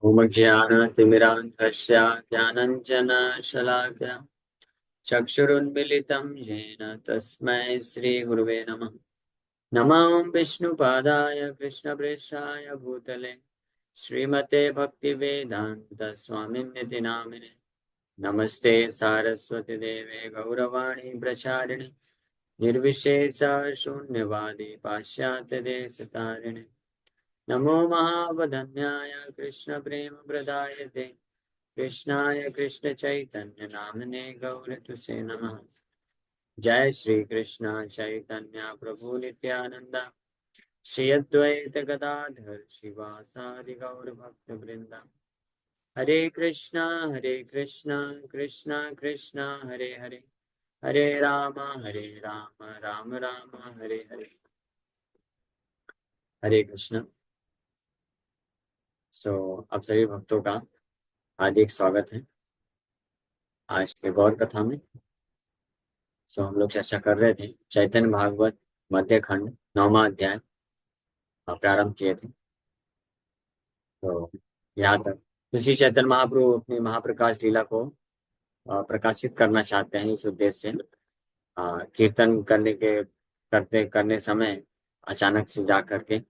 ओमज्ञानतिमिरान्धस्य ज्ञानञ्जनशलाकया चक्षुरुन्मिलितं येन तस्मै श्रीगुरुवे नमः। नमो विष्णुपादाय कृष्णप्रेष्ठाय भूतले श्रीमते भक्तिवेदान्तस्वामिन्निति नामिने। नमस्ते सारस्वती देवे गौरवाणी प्रचारिणे निर्विशेष शून्यवादी पाश्चात्यदेशतारिणे। नमो महावदन्याय कृष्ण प्रेम प्रदायते कृष्णाय कृष्ण चैतन्य नामने गौरतुसे नमः। जय श्री कृष्ण चैतन्य प्रभु नित्यानंद श्री अद्वैत गदाधर शिवासादि गौर भक्त वृंदा। हरे कृष्णा कृष्णा कृष्णा हरे हरे, हरे राम राम राम हरे हरे। हरे कृष्ण। आप सभी भक्तों का हार्दिक स्वागत है आज के गौर कथा में। हम लोग चर्चा कर रहे थे चैतन्य भागवत मध्य खंड 9वां अध्याय प्रारंभ किए थे। तो यहाँ तक तो श्री चैतन्य महाप्रभु अपनी महाप्रकाश लीला को प्रकाशित करना चाहते हैं। इस उद्देश्य से कीर्तन करने समय अचानक से जा करके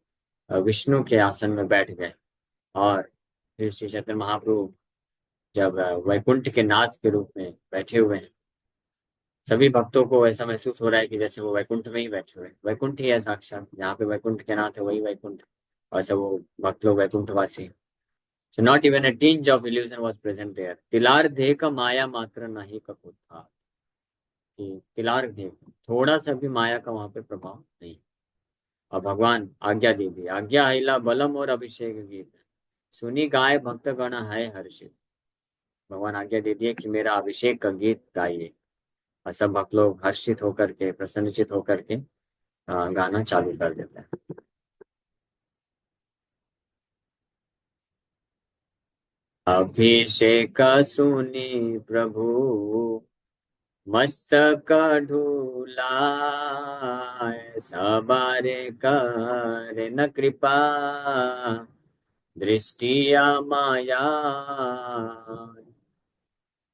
विष्णु के आसन में बैठ गए। और फिर श्री चैतन्य महाप्रभु जब वैकुंठ के नाथ के रूप में बैठे हुए हैं, सभी भक्तों को ऐसा महसूस हो रहा है कि जैसे वो वैकुंठ में ही बैठे हुए हैं। वैकुंठ ही है साक्षात, जहाँ पे वैकुंठ के नाथ है वही वैकुंठ है। और सब वो भक्त लोग वैकुंठवासी हैं। So not even a tinge of illusion was present there. तिलार देह का माया मात्र नहीं कपूर था। कि तिलार देह थोड़ा सा भी माया का वहां पे प्रभाव नहीं। और भगवान आज्ञा दे दी, आज्ञा हिला बलम और अभिषेक गीत सुनी गाय भक्त गण है हर्षित। भगवान आज्ञा दे दिए कि मेरा अभिषेक का गीत गाइए। और सब भक्त लोग हर्षित होकर के प्रसन्नचित होकर के गाना चालू कर देते हैं। अभिषेक सुनी प्रभु मस्तक ढूलाए सवारे करे न कृपा दृष्टिया माया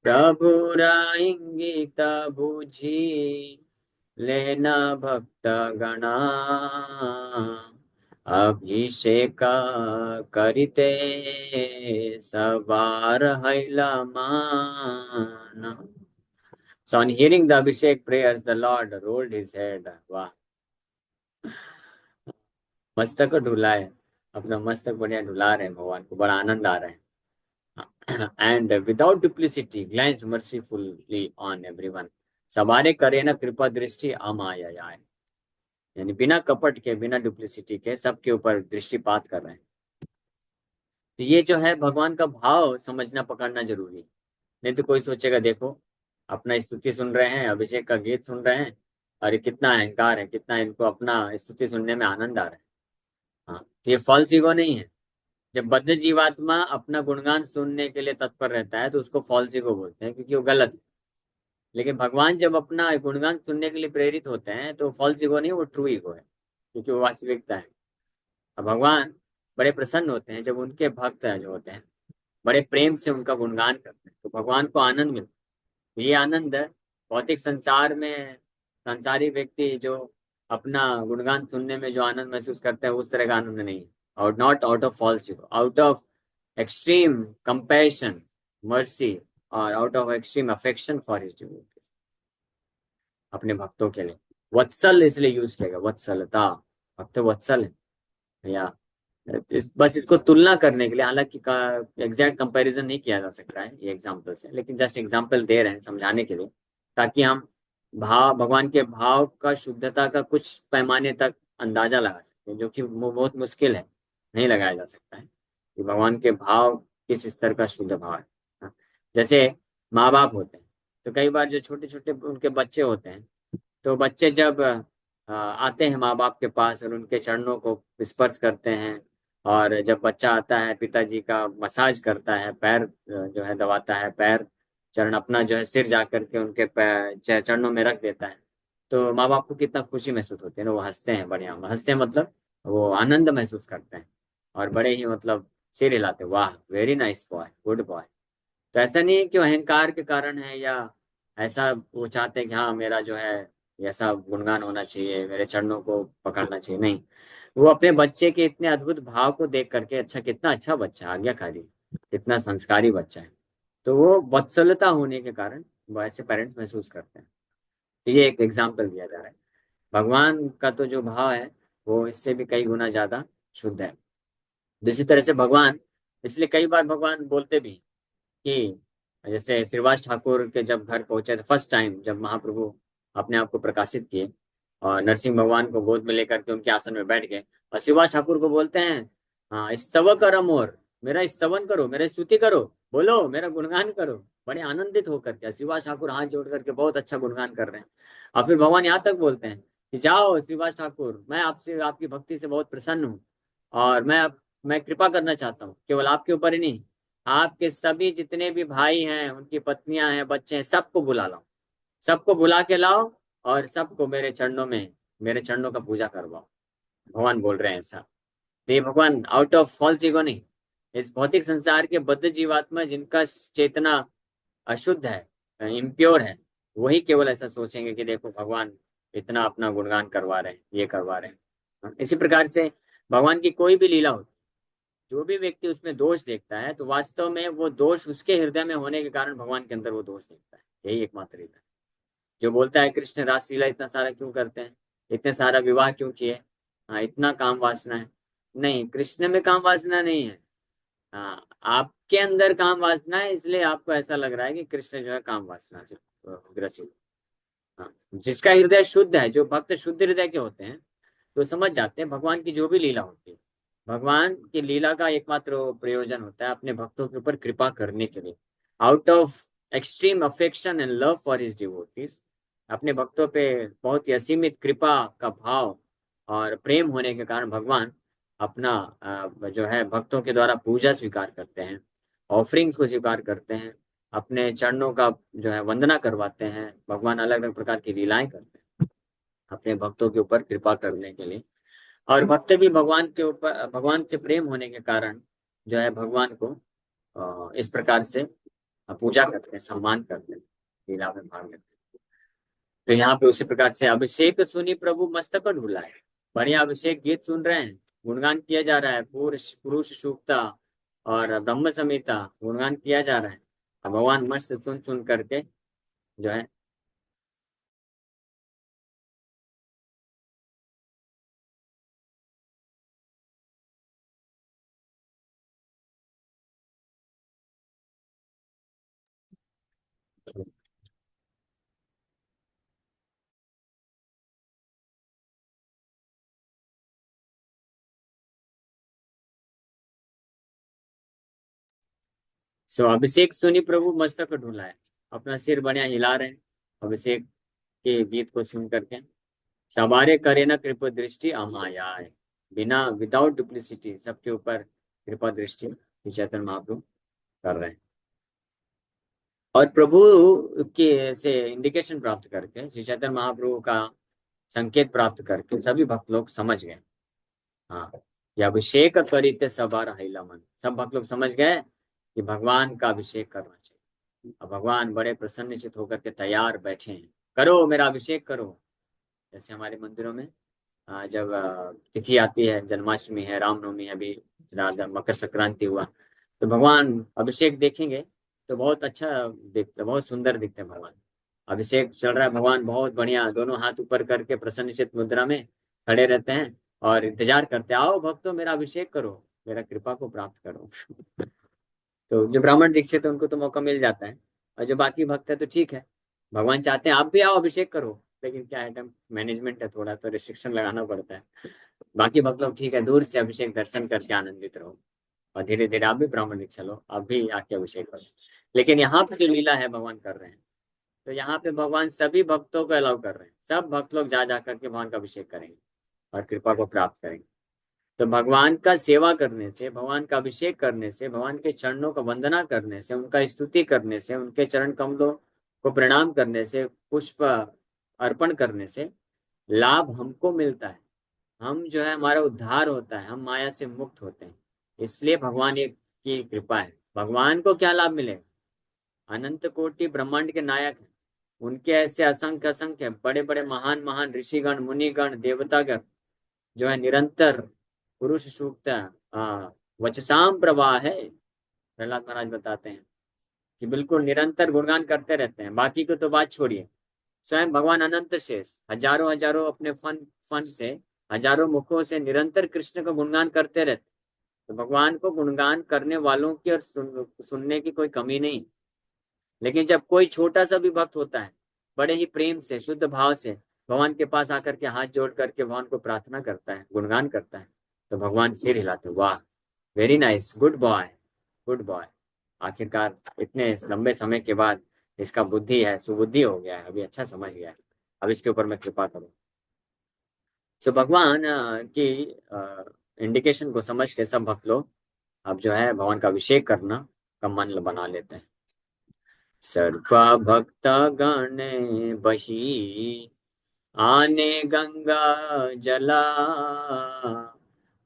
प्रभुरा इंगित बुझी लेना भक्त गणा अभिषेक करिते सवार हैला मान। So on hearing the Abhishek prayers, the Lord rolled his head. वाह, मस्तक ढुलाए, अपना मस्तक बढ़िया ढुला रहे हैं भगवान को, बड़ा आनंद आ रहा है। And without duplicity glanced mercifully on everyone. सवारे करे ना कृपा दृष्टि अमाया, यानी बिना कपट के बिना डुप्लिसिटी के सबके ऊपर दृष्टिपात कर रहे हैं। तो ये जो है भगवान का भाव समझना पकड़ना जरूरी है। नहीं तो कोई सोचेगा देखो अपना स्तुति सुन रहे हैं, अभिषेक का गीत सुन रहे हैं, और ये कितना अहंकार है, कितना इनको अपना स्तुति सुनने में आनंद आ रहा है। हाँ, तो ये फॉल्स ईगो नहीं है। जब बद्ध जीवात्मा अपना गुणगान सुनने के लिए तत्पर रहता है तो उसको फॉल्स ईगो बोलते हैं, क्योंकि वो गलत है। लेकिन भगवान जब अपना गुणगान सुनने के लिए प्रेरित होते हैं तो फॉल्स ईगो नहीं, वो ट्रू ईगो है, क्योंकि वो वास्तविकता है। अब भगवान बड़े प्रसन्न होते हैं जब उनके भक्त जो होते हैं बड़े प्रेम से उनका गुणगान करते हैं, तो भगवान को आनंद मिलता है। ये आनंद भौतिक संसार में संसारी व्यक्ति जो अपना गुणगान सुनने में जो आनंद महसूस करते हैं उस तरह का आनंद नहीं है। और not out of false ego, out of extreme compassion mercy, और out of extreme affection for his devotees, अपने भक्तों के लिए। वत्सल इसलिए यूज किया गया, वत्सलता, भक्त वत्सल है। या बस इसको तुलना करने के लिए, हालांकि का एग्जैक्ट कंपैरिजन नहीं किया जा सकता है ये एग्जाम्पल से, लेकिन जस्ट एग्जाम्पल दे रहे हैं समझाने के लिए, ताकि हम भाव भगवान के भाव का शुद्धता का कुछ पैमाने तक अंदाजा लगा सकते हैं, जो कि बहुत मुश्किल है, नहीं लगाया जा सकता है कि भगवान के भाव किस स्तर का शुद्ध भाव है। हाँ, जैसे माँ बाप होते हैं तो कई बार जो छोटे छोटे उनके बच्चे होते हैं, तो बच्चे जब आते हैं माँ बाप के पास और उनके चरणों को स्पर्श करते हैं, और जब बच्चा आता है पिताजी का मसाज करता है, पैर जो है दबाता है, पैर चरण अपना जो है सिर जा करके उनके चरणों में रख देता है, तो माँ बाप को कितना खुशी महसूस होती है ना। वो हंसते हैं, बढ़िया हंसते हैं, मतलब वो आनंद महसूस करते हैं, और बड़े ही मतलब सिर हिलाते, वाह very nice boy, good boy. तो ऐसा नहीं है कि वो अहंकार के कारण है, या ऐसा वो चाहते हैं कि हाँ मेरा जो है ऐसा गुणगान होना चाहिए, मेरे चरणों को पकड़ना चाहिए, नहीं। वो अपने बच्चे के इतने अद्भुत भाव को देख करके, अच्छा कितना अच्छा बच्चा, आज्ञाकारी, कितना संस्कारी बच्चा है, तो वो वत्सलता होने के कारण वो ऐसे पेरेंट्स महसूस करते हैं। तो ये एक एग्जाम्पल दिया जा रहा है। भगवान का तो जो भाव है वो इससे भी कई गुना ज्यादा शुद्ध है। दूसरी तरह से भगवान, इसलिए कई बार भगवान बोलते भी कि जैसे श्रीवास ठाकुर के जब घर पहुंचे थे फर्स्ट टाइम, जब महाप्रभु अपने आप को प्रकाशित किए और नरसिंह भगवान को गोद में लेकर के उनके आसन में बैठ गए, और श्रीवास ठाकुर को बोलते हैं, हाँ स्तव करम, और मेरा स्तवन करो, मेरा स्तुति करो, बोलो मेरा गुणगान करो। बड़े आनंदित होकर के श्रीवास ठाकुर हाथ जोड़ करके बहुत अच्छा गुणगान कर रहे हैं। और फिर भगवान यहाँ तक बोलते हैं कि जाओ श्रीवास ठाकुर, मैं आपसे आपकी भक्ति से बहुत प्रसन्न हूँ, और मैं कृपा करना चाहता हूँ केवल आपके ऊपर ही नहीं, आपके सभी जितने भी भाई हैं, उनकी पत्नियां हैं, बच्चे हैं, सबको बुला लाओ, सबको बुला के लाओ, और सबको मेरे चरणों में, मेरे चरणों का पूजा करवाओ। भगवान बोल रहे हैं ऐसा। तो ये भगवान आउट ऑफ फॉल्स ईगो नहीं, इस भौतिक संसार के बद्ध जीवात्मा जिनका चेतना अशुद्ध है, इम्प्योर है, वही केवल ऐसा सोचेंगे कि देखो भगवान इतना अपना गुणगान करवा रहे हैं, ये करवा रहे हैं। इसी प्रकार से भगवान की कोई भी लीला होती, जो भी व्यक्ति उसमें दोष देखता है, तो वास्तव में वो दोष उसके हृदय में होने के कारण भगवान के अंदर वो दोष देखता है। यही एकमात्र रीजन है। जो बोलता है कृष्ण रासलीला इतना सारा क्यों करते हैं, इतने सारा विवाह क्यों किए, हाँ इतना काम वासना है, नहीं कृष्ण में काम वासना नहीं है। हाँ आपके अंदर काम वासना है, इसलिए आपको ऐसा लग रहा है कि कृष्ण जो है काम वासना से ग्रसित। हाँ जिसका हृदय शुद्ध है, जो भक्त शुद्ध हृदय के होते हैं, तो समझ जाते हैं भगवान की जो भी लीला होती है, भगवान की लीला का एकमात्र प्रयोजन होता है अपने भक्तों के ऊपर कृपा करने के लिए। Out of extreme affection and love for his devotees, अपने भक्तों पे बहुत ही असीमित कृपा का भाव और प्रेम होने के कारण भगवान अपना जो है भक्तों के द्वारा पूजा स्वीकार करते हैं, ऑफरिंग्स को स्वीकार करते हैं, अपने चरणों का जो है वंदना करवाते हैं। भगवान अलग अलग प्रकार की लीलाएं करते हैं अपने भक्तों के ऊपर कृपा करने के लिए। और भक्त भी भगवान के ऊपर, भगवान से प्रेम होने के कारण जो है भगवान को इस प्रकार से पूजा करते हैं, सम्मान करते हैं, लीला में भाग लेते हैं। तो यहाँ पे उसी प्रकार से अभिषेक सुनी प्रभु मस्तक पर ढुलाए, बढ़िया अभिषेक गीत सुन रहे हैं, गुणगान किया जा रहा है, पुरुष पुरुष सूक्ता और ब्रह्म संहिता गुणगान किया जा रहा है, और भगवान मस्त सुन सुन करके जो है। सो अभिषेक सुनी प्रभु मस्तक ढुलाए, अपना सिर बढ़िया हिला रहे हैं अभिषेक के गीत को सुन करके। सवारे करे न कृपा दृष्टि अमायाय, बिना विदाउट डुप्लिसिटी सबके ऊपर कृपा दृष्टि श्री चैतन्य महाप्रभु कर रहे हैं। और प्रभु के से इंडिकेशन प्राप्त करके, श्री चैतन्य महाप्रभु का संकेत प्राप्त करके सभी भक्त लोग समझ गए, हाँ ये अभिषेक करिते सवार हिला मन, सब भक्त लोग समझ गए कि भगवान का अभिषेक करना चाहिए। अब भगवान बड़े प्रसन्नचित होकर के तैयार बैठे हैं, करो मेरा अभिषेक करो। जैसे हमारे मंदिरों में जब तिथि आती है, जन्माष्टमी है, रामनवमी है, अभी राधा मकर संक्रांति हुआ, तो भगवान अभिषेक देखेंगे तो बहुत अच्छा दिखता है, बहुत सुंदर दिखते हैं भगवान। अभिषेक चल रहा है, भगवान बहुत बढ़िया दोनों हाथ ऊपर करके प्रसन्नचित मुद्रा में खड़े रहते हैं और इंतजार करते हैं, आओ भक्तों मेरा अभिषेक करो, मेरा कृपा को प्राप्त करो। तो जो ब्राह्मण दीक्षित है उनको तो मौका मिल जाता है, और जो बाकी भक्त है तो ठीक है, भगवान चाहते हैं आप भी आओ अभिषेक करो, लेकिन क्या है मैनेजमेंट है थोड़ा, तो रिस्ट्रिक्शन लगाना पड़ता है। बाकी भक्त लोग ठीक है, दूर से अभिषेक दर्शन करके आनंदित रहो, और धीरे धीरे आप भी ब्राह्मण दीक्षा लो, आप भी आके अभिषेक करो। लेकिन यहाँ पे जो लीला है भगवान कर रहे हैं, तो यहाँ पे भगवान सभी भक्तों को अलाउ कर रहे हैं, सब भक्त लोग जा जा करके भगवान का अभिषेक करेंगे और कृपा को प्राप्त करेंगे। तो भगवान का सेवा करने से, भगवान का अभिषेक करने से, भगवान के चरणों का वंदना करने से, उनका स्तुति करने से, उनके चरण कमलों को प्रणाम करने से, पुष्प अर्पण करने से लाभ हमको मिलता है। हम जो है हमारा उद्धार होता है, हम माया से मुक्त होते हैं, इसलिए भगवान की कृपा है। भगवान को क्या लाभ मिलेगा? अनंत कोटि ब्रह्मांड के नायक हैं। उनके ऐसे असंख्य असंख्य बड़े बड़े महान महान ऋषिगण मुनिगण देवतागण जो है निरंतर पुरुष सूक्त वचसाम प्रवाह है। प्रहलाद महाराज बताते हैं कि बिल्कुल निरंतर गुणगान करते रहते हैं। बाकी को तो बात छोड़िए, स्वयं भगवान अनंत शेष हजारों हजारों अपने फन फन से हजारों मुखों से निरंतर कृष्ण का गुणगान करते रहते। तो भगवान को गुणगान करने वालों की और सुनने की कोई कमी नहीं। लेकिन जब कोई छोटा सा भी भक्त होता है, बड़े ही प्रेम से शुद्ध भाव से भगवान के पास आकर के हाथ जोड़ करके भगवान को प्रार्थना करता है, गुणगान करता है, तो भगवान सिर हिलाते, वाह, very nice, good boy, good boy. आखिरकार इतने लंबे समय के बाद इसका बुद्धि है, सुबुद्धि हो गया है, अभी अच्छा समझ गया है, अब इसके ऊपर मैं कृपा करूँ। सो भगवान की इंडिकेशन को समझ के सब भक्त लोग अब जो है भगवान का अभिषेक करना का मन बना लेते हैं। सर्वा भक्त गणे बही आने गंगा जला,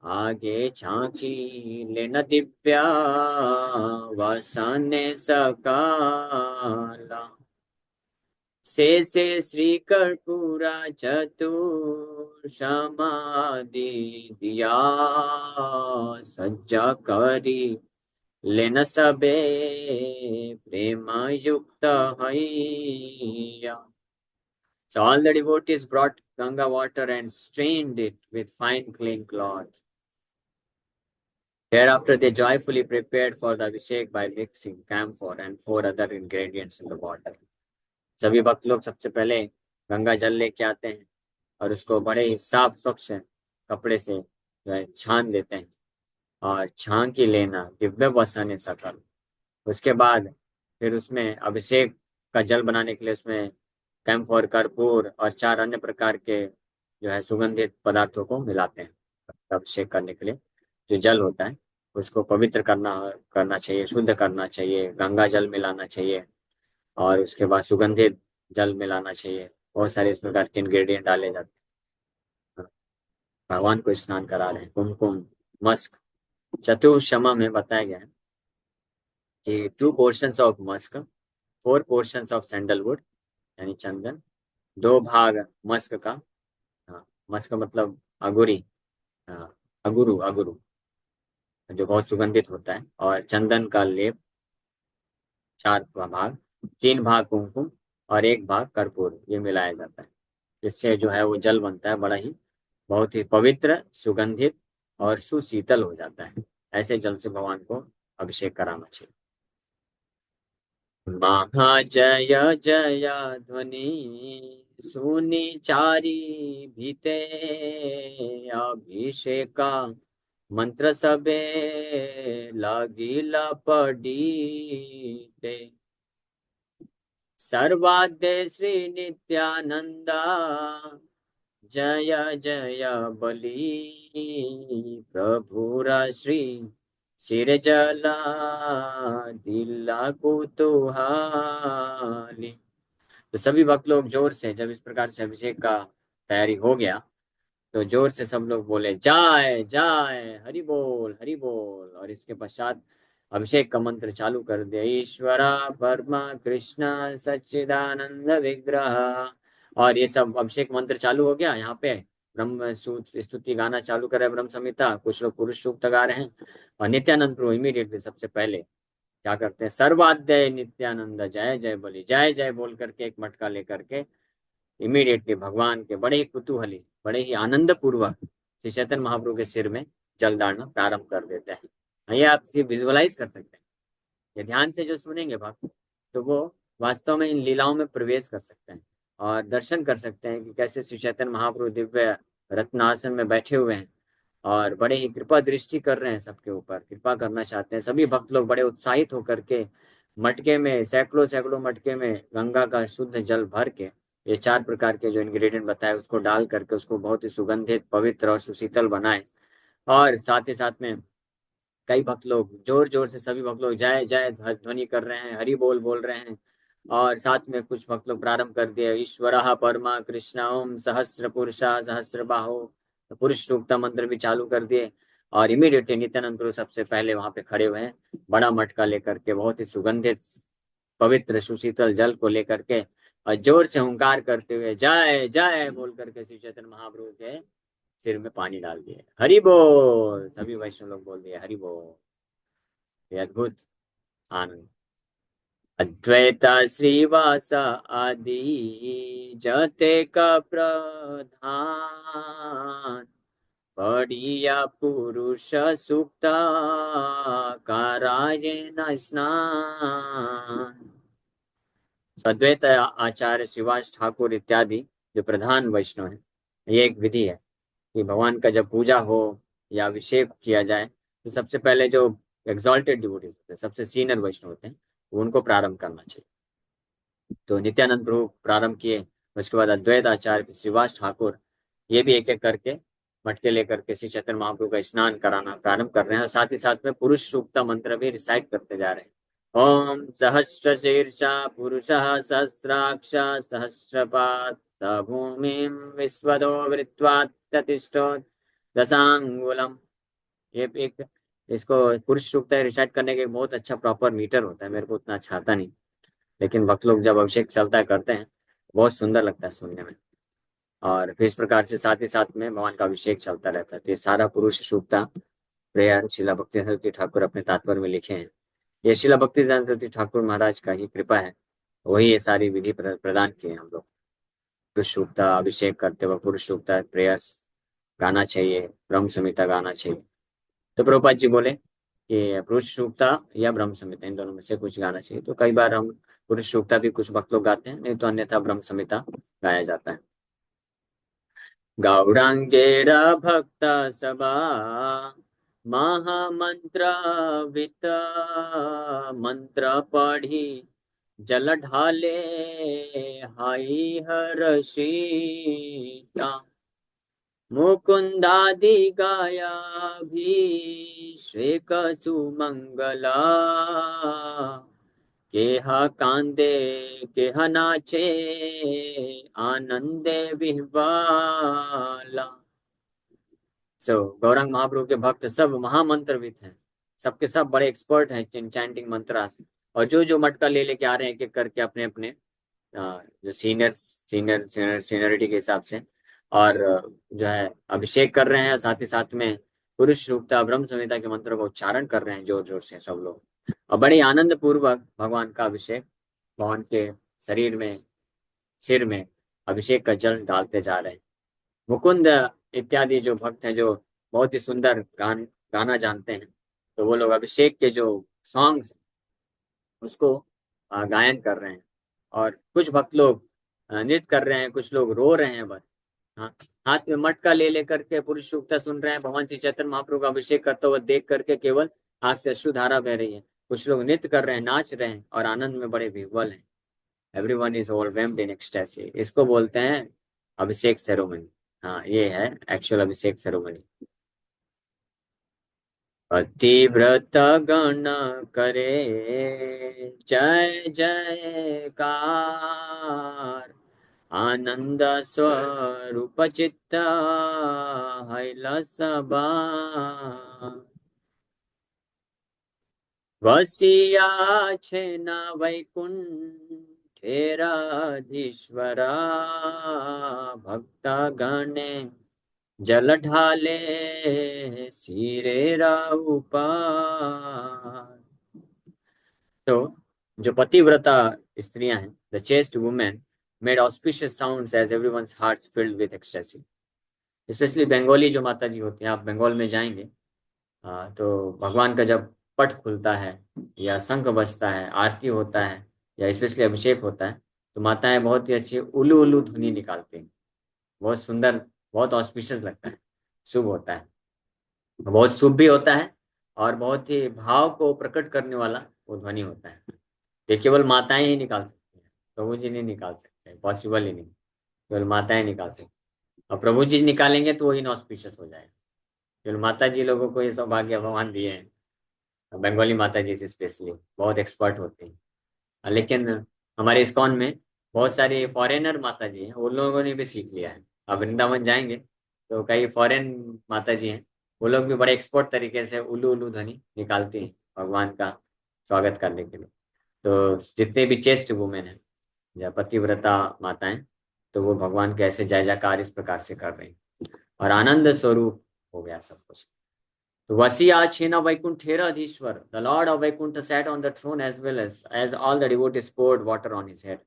आगे झांकी लेन दिव्या वसने सकाला, से श्री कर्पूरा चतुर समाधि दिया, सज्जा करी लेन सबे प्रेम युक्त हैया। So all the devotees brought Ganga water and strained it with fine clean cloth. Thereafter they joyfully prepared for the abhishek by mixing camphor and four other ingredients in the water. सभी भक्त लोग सबसे पहले गंगा जल लेके आते हैं और उसको बड़े ही साफ स्वच्छ कपड़े से जो है छान देते हैं और छान की लेना दिव्य वसन सकल। उसके बाद फिर उसमें अभिषेक का जल बनाने के लिए उसमें कैम्फोर, कर्पूर और चार अन्य प्रकार के जो है सुगंधित पदार्थों को मिलाते हैं। अभिषेक करने के लिए जो जल होता है उसको पवित्र करना चाहिए, शुद्ध करना चाहिए, गंगा जल मिलाना चाहिए और उसके बाद सुगंधित जल मिलाना चाहिए। बहुत सारे इस प्रकार के इंग्रेडिएंट डाले जाते हैं। भगवान को स्नान करा रहे हैं। कुमकुम, मस्क, चतुर्षमा में बताया गया है कि 2 portions of Musk, 4 portions of sandalwood यानी चंदन, 2 भाग मस्क का, मस्क मतलब अगुरी, अगुरु अगुरु जो बहुत सुगंधित होता है, और चंदन का लेप 4 भाग, 3 भाग कुमकुम और 1 भाग कर्पूर, ये मिलाया जाता है। इससे जो है वो जल बनता है, बड़ा ही बहुत ही पवित्र, सुगंधित और सुशीतल हो जाता है। ऐसे जल से भगवान को अभिषेक कराना चाहिए। महा जय जय ध्वनि सुनि चारी भीते, अभिषेका मंत्र सबे लागिला पड़ीते, सर्वाद्य श्री नित्यानंदा जय जय बलि, प्रभुरा श्री सिर जला दिला कुतूहली। तो सभी भक्त लोग जोर से, जब इस प्रकार से अभिषेक का तैयारी हो गया तो जोर से सब लोग बोले जय जय हरि बोल, और इसके पश्चात अभिषेक का मंत्र चालू कर दिया, ईश्वरा परमा कृष्ण सच्चिदानंद विग्रह। और ये सब अभिषेक मंत्र चालू हो गया। यहाँ पे ब्रह्म स्तुति गाना चालू कर रहे हैं, ब्रह्म संहिता, कुछ लोग पुरुष सूक्त गा रहे हैं, और नित्यानंद प्रभु इमीडिएटली सबसे पहले क्या करते हैं, सर्वाध्याय नित्यानंद जय जय बोली, जय जय बोल करके एक मटका लेकर के इमीडिएटली भगवान के बड़े ही कुतूहली, बड़े ही आनंद पूर्वक श्री चैतन्य महाप्रभु के सिर में जल डालना प्रारंभ कर देते हैं। ये आप विजुअलाइज कर सकते हैं। ये ध्यान से जो सुनेंगे भक्त तो वो वास्तव में इन लीलाओं में प्रवेश कर सकते हैं और दर्शन कर सकते हैं कि कैसे श्री चैतन्य महाप्रभु दिव्य रत्नासन में बैठे हुए हैं और बड़े ही कृपा दृष्टि कर रहे हैं, सबके ऊपर कृपा करना चाहते हैं। सभी भक्त लोग बड़े उत्साहित होकर के मटके में, सैकड़ों सैकड़ों मटके में गंगा का शुद्ध जल भर के ये 4 प्रकार के जो इंग्रेडिएंट बताए उसको डाल करके उसको बहुत ही सुगंधित, पवित्र और सुशीतल बनाए। और साथ ही साथ में कई भक्त लोग जोर जोर से, सभी भक्त लोग जय जय ध्वनि कर रहे हैं, हरि बोल बोल रहे हैं। और साथ में कुछ भक्त लोग प्रारंभ कर दिए, ईश्वरः परमा कृष्ण ओम सहस्र पुरुषा सहस्र बाहो, पुरुष सूक्त मंत्र भी चालू कर दिए। और इमीडिएटली नित्यानंद प्रभु सबसे पहले वहां पे खड़े हुए हैं, बड़ा मटका लेकर के, बहुत ही सुगंधित पवित्र सुशीतल जल को लेकर के, और जोर से हुंकार करते हुए जय जय बोल करके श्री चैतन्य महाप्रभु के सिर में पानी डाल दिए। हरि बोल, सभी वैष्णव लोग बोल दिए हरि बोल। ये अद्भुत आनंद। अद्वैत श्रीवास आदि जते का प्रधान, बढ़िया पुरुष सुक्त कराये न स्नान। अद्वैत आचार्य श्रीवास ठाकुर इत्यादि जो प्रधान वैष्णव है, ये एक विधि है कि भगवान का जब पूजा हो या अभिषेक किया जाए तो सबसे पहले जो एग्जॉल्टेड डिवोटीज होते हैं, सबसे सीनियर वैष्णव होते हैं, उनको प्रारंभ करना चाहिए। तो नित्यानंद प्रभु प्रारंभ किए, उसके बाद अद्वैत आचार्य श्रीवास ठाकुर, ये भी एक एक करके मटके लेकर के श्री चैतन्य महाप्रभु का स्नान कराना प्रारंभ कर रहे हैं, और साथ ही साथ में पुरुष सूक्ता मंत्र भी रिसाइट करते जा रहे हैं। ओम सहस्र शीर्षा पुरुष सहस्राक्ष सहस्रपात भूमि विश्वदो वृत्वा ततिष्ठो दशांगुलम। ये एक, इसको पुरुष सूक्त रिसाइट करने के बहुत अच्छा प्रॉपर मीटर होता है, मेरे को उतना अच्छा आता नहीं, लेकिन भक्त लोग जब अभिषेक चलता है करते हैं, बहुत सुंदर लगता है सुनने में। और फिर इस प्रकार से साथ ही साथ में भगवान का अभिषेक चलता रहता है। तो ये सारा पुरुष सूक्ता प्रेयर शिला भक्ति सरस्वती ठाकुर अपने तात्पर्य में लिखे हैं। ये शिला भक्ति सरस्वती ठाकुर महाराज का ही कृपा है, वही ये सारी विधि प्रदान किए हम लोग। पुरुष सूक्ता अभिषेक करते वक्त पुरुष सूक्ता प्रेयर्स गाना चाहिए, ब्रह्म संहिता गाना चाहिए। तो प्रभुपाद जी बोले कि पुरुष सूक्ता या ब्रह्म संहिता, इन दोनों में से कुछ गाना चाहिए। तो कई बार हम पुरुष सूक्ता भी कुछ भक्त लोग गाते हैं, नहीं तो अन्यथा ब्रह्म संहिता गाया जाता है। गौरांगेर भक्त सभा महामंत्र वित मंत्र पढ़ी जल ढाले हाई हर्षिता। मुकुंदादि गाया भी श्रेक सुमंगला। केह कांदे केह नाचे आनंदे विह्वाला। गौरंग महाप्रभु के भक्त सब महामंत्रविद हैं, सबके सब बड़े एक्सपर्ट हैं इन चैंटिंग मंत्रा। और जो जो मटका ले लेके आ रहे हैं एक एक करके अपने अपने जो सीनियरिटी के हिसाब से, और जो है अभिषेक कर रहे हैं, साथ ही साथ में पुरुष सूक्ता ब्रह्म संहिता के मंत्रों का उच्चारण कर रहे हैं जोर जोर से सब लोग, और बड़े आनंद पूर्वक भगवान का अभिषेक, भगवान के शरीर में सिर में अभिषेक का जल डालते जा रहे हैं। मुकुंद इत्यादि जो भक्त हैं जो बहुत ही सुंदर गाना जानते हैं, तो वो लोग अभिषेक के जो सॉन्ग्स उसको गायन कर रहे हैं। और कुछ भक्त लोग नृत्य कर रहे हैं, कुछ लोग रो रहे हैं बस। हाँ, हाथ में मटका ले लेकर के पुरुष सूक्ता सुन रहे हैं, भगवान श्री चैतन्य महाप्रभु का अभिषेक करते हुए देख करके केवल आंख से अश्रुधारा बह रही है। कुछ लोग नृत्य कर रहे हैं, नाच रहे हैं और आनंद में बड़े विह्वल हैं। Everyone is overwhelmed in ecstasy. इसको बोलते हैं अभिषेक सेरेमनी। हाँ, ये है एक्चुअल अभिषेक सेरेमनी। पतिव्रत गण करे जय जयकार, आनंद स्वरूप चित्त हैलसबा। वसिया छे न वैकुंठेराधीश्वरा, भक्त गणे जल ढाले सिरेरा ऊपर। तो जो पतिव्रता स्त्रियां हैं, the chaste women made auspicious sounds as everyone's hearts filled with ecstasy. Especially Bengali जो माता जी होती हैं, आप बंगाल में जाएंगे तो भगवान का जब पट खुलता है या शंख बजता है, आरती होता है या स्पेशली अभिषेक होता है, तो माताएं बहुत ही अच्छी उल्लू उल्लू ध्वनि निकालती हैं। बहुत सुंदर, बहुत ऑस्पिशियस लगता है, शुभ होता है, बहुत शुभ भी होता है, और बहुत ही भाव को प्रकट करने वाला वो ध्वनि होता है। ये केवल माताएं ही निकाल सकती हैं, प्रभु जी नहीं निकाल सकते, पॉसिबल ही नहीं, केवल माताएं निकाल सकती। और प्रभु जी निकालेंगे तो वो इनऑस्पिशियस हो जाएगा। केवल माता जी लोगों को ये सौभाग्य भगवान दिए हैं, बंगाली माता जी से स्पेशली बहुत एक्सपर्ट होती हैं। लेकिन हमारे इस्कॉन में बहुत सारी फॉरेनर माता जी हैं, उन लोगों ने भी सीख लिया है। अब वृंदावन जाएंगे तो कई फॉरेन माता जी हैं, वो लोग भी बड़े एक्सपर्ट तरीके से उल्लू उल्लू ध्वनि निकालती हैं भगवान का स्वागत करने के लिए। तो जितने भी चेस्ट वुमेन है या पतिव्रता माताएं, तो वो भगवान के ऐसे जय जयकार इस प्रकार से कर रही हैं और आनंद स्वरूप हो गया सब कुछ। तो वसी आछेना वैकुंठेराधीश्वर, the lord of Vaikuntha sat on the throne as all the devotees poured water on his head।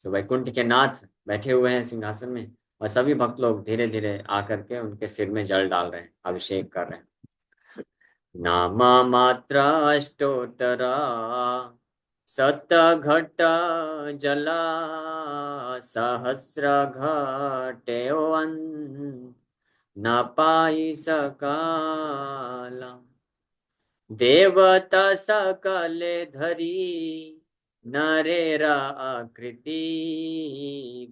तो वैकुंठ के नाथ बैठे हुए हैं सिंहासन में और सभी भक्त लोग धीरे धीरे आकर के उनके सिर में जल डाल रहे हैं, अभिषेक कर रहे हैं। नाम मात्र अष्टोत्तरा सत घट जला सहस्र घटे न पाई सकाला देवता सकले धरी नरेरा आकृति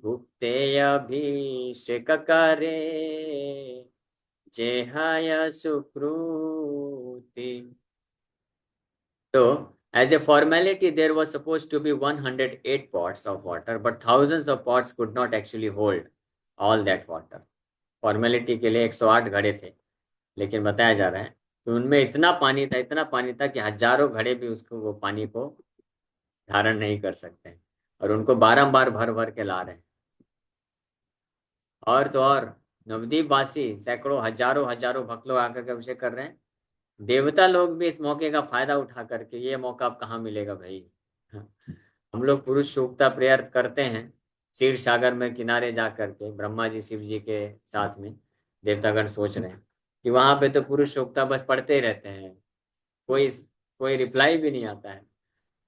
गुप्ते अभिषेक करे जेहाय सुकृति। So, as a formality, there was supposed to be 108 pots of water, but thousands of pots could not actually hold all that water। Formality के लिए 108 घड़े थे, लेकिन बताया जा रहा है कि उनमें इतना पानी था कि हजारों घड़े भी उसको वो पानी को धारण नहीं कर सकते हैं और उनको बारंबार भर भर के ला रहे हैं। और तो और नवद्वीप वासी सैकड़ों हजारों हजारों भक्त लोग आकर के अभिषेक कर रहे हैं। देवता लोग भी इस मौके का फायदा उठा करके, ये मौका अब कहाँ मिलेगा भाई। हम लोग पुरुष सूक्ता प्रेयर करते हैं क्षीर सागर में किनारे जा करके, ब्रह्मा जी शिव जी के साथ में देवतागण सोच रहे हैं कि वहां पे तो पुरुष सूक्ता बस पढ़ते ही रहते हैं, कोई कोई रिप्लाई भी नहीं आता है।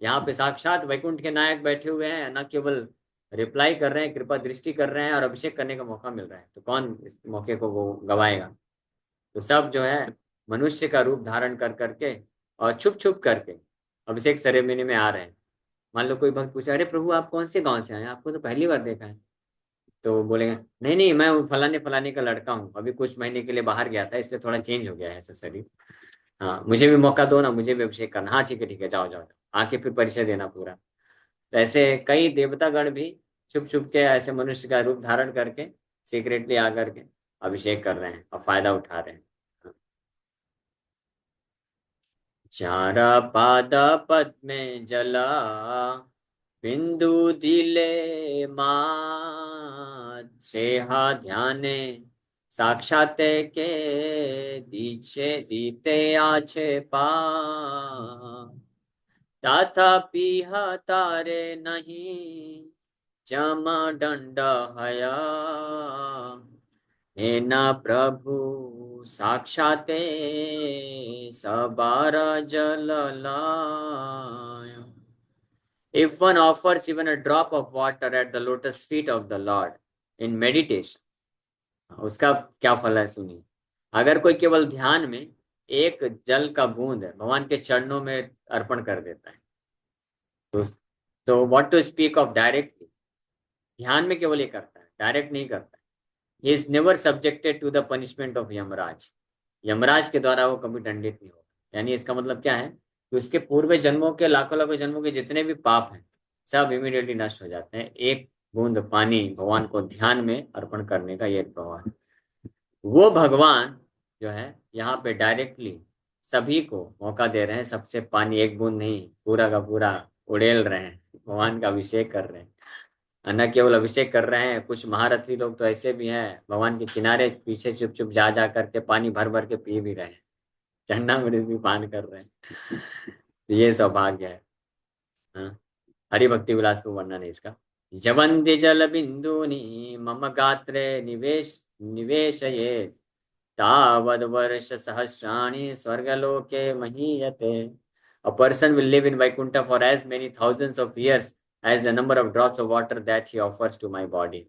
यहाँ पे साक्षात वैकुंठ के नायक बैठे हुए हैं, न केवल रिप्लाई कर रहे हैं, कृपा दृष्टि कर रहे हैं और अभिषेक करने का मौका मिल रहा है, तो कौन इस मौके को वो गवाएगा। तो सब जो है मनुष्य का रूप धारण कर करके और छुप छुप करके अभिषेक सेरेमनी में आ रहे हैं। मान लो कोई भक्त पूछे, अरे प्रभु आप कौन से गांव से आए, आपको तो पहली बार देखा है। तो वो बोलेंगे, नहीं नहीं मैं फलाने फलाने का लड़का हूँ, अभी कुछ महीने के लिए बाहर गया था इसलिए थोड़ा चेंज हो गया है ऐसा शरीर। हाँ मुझे भी मौका दो ना, मुझे भी अभिषेक करना। हाँ ठीक है जाओ जाओ जाओ, आके फिर परिचय देना पूरा। तो ऐसे कई देवतागण भी छुप छुप के ऐसे मनुष्य का रूप धारण करके सीक्रेटली आकर के अभिषेक कर रहे हैं और फायदा उठा रहे हैं। चारा पाद पद्मे जला बिंदु दिले सेहा ध्याने साक्षाते के दीछे दीते आछे पा तथापि तारे नहीं जमा दंड हया हे न प्रभु साक्षाते सबार जल लाया। If one offers even a drop of water at the lotus feet of the Lord in meditation, उसका क्या फल है सुनिए। अगर कोई केवल ध्यान में एक जल का बूंद है भगवान के चरणों में अर्पण कर देता है, तो what to speak of directly. ध्यान में केवल ये करता है, डायरेक्ट नहीं करता है। He is never subjected to the punishment of Yamraj. Yamraj के द्वारा वो कभी दंडित नहीं होगा। यानी इसका मतलब क्या है कि उसके पूर्व जन्मों के लाखों लाखों जन्मों के जितने भी पाप हैं सब इमीडिएटली नष्ट हो जाते हैं एक बूंद पानी भगवान को ध्यान में अर्पण करने का ये प्रभाव है। वो भगवान जो है यहाँ पे डायरेक्टली सभी को मौका दे रहे हैं, सबसे पानी एक बूंद नहीं पूरा का पूरा उड़ेल रहे हैं, भगवान का अभिषेक कर रहे हैं। न केवल अभिषेक कर रहे हैं, कुछ महारथी लोग तो ऐसे भी हैं भगवान के किनारे पीछे चुप चुप जा जा करके पानी भर भर के पी भी रहे हैं, चरणामृत भी पान कर रहे हैं। तो ये सौभाग्य है। हाँ? हरि भक्ति विलास को वर्णन है इसका। जवंति जल बिंदुनि मम गात्रे निवेशये तावद वर्ष सहस्राणि स्वर्गलोके महीयते। A person will live in Vaikuntha for as many thousands of years as the number of drops of water that he offers to my body।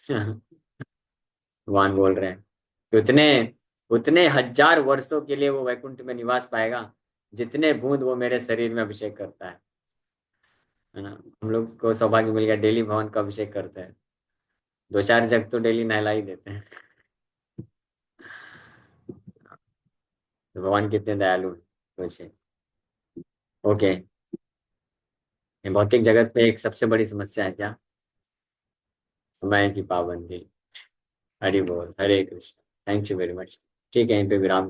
भगवान बोल रहे हैं कि उतने उतने हजार वर्षों के लिए वो वैकुंठ में निवास पाएगा जितने बूंद वो मेरे शरीर में अभिषेक करता है ना। हम लोग को सौभाग्य मिल गया, डेली भगवान का अभिषेक करते हैं, 2-4 जग तो डेली नहला ही देते हैं। तो भगवान कितने दयालु हैं सोचिए। ओके, ये भौतिक जगत पे एक सबसे बड़ी समस्या है क्या? समय की पाबंदी। हरि बोल, Hare Krishna, thank you very much. ठीक है, यहीं पे विराम